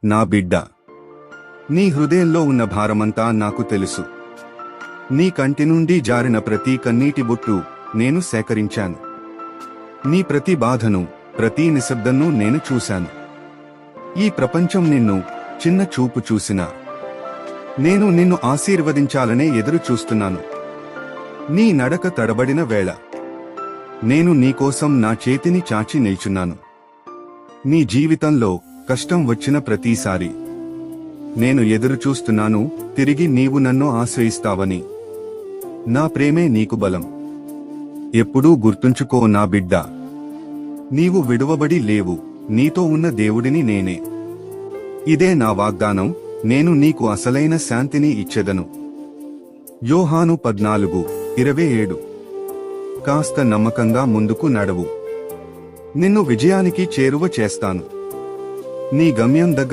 నా బిడ్డ, నీ హృదయంలో ఉన్న భారమంతా నాకు తెలుసు. నీ కంటి నుండి జారిన ప్రతి కన్నీటి బొట్టు నేను సేకరించాను. నీ ప్రతి బాధను, ప్రతి నిశ్శబ్దను నేను చూశాను. ఈ ప్రపంచం నిన్ను చిన్న చూపు చూసినా నేను నిన్ను ఆశీర్వదించాలనే ఎదురు చూస్తున్నాను. నీ నడక తడబడిన వేళ నేను నీకోసం నా చేతిని చాచి నిల్చున్నాను. నీ జీవితంలో కష్టం వచ్చిన ప్రతిసారి నేను ఎదురు చూస్తున్నాను, తిరిగి నీవు నన్ను ఆశ్రయిస్తావని. నా ప్రేమే నీకు బలం. ఎప్పుడూ గుర్తుంచుకో నా బిడ్డ, నీవు విడువబడి లేవు, నీతో ఉన్న దేవుడిని నేనే. ఇదే నా వాగ్దానం, నేను నీకు అసలైన శాంతిని ఇచ్చెదను. యోహాను 14:27. కాస్త నమ్మకంగా ముందుకు నడవు, నిన్ను విజయానికి చేరువ చేస్తాను. నీ గమ్యం దగ్గర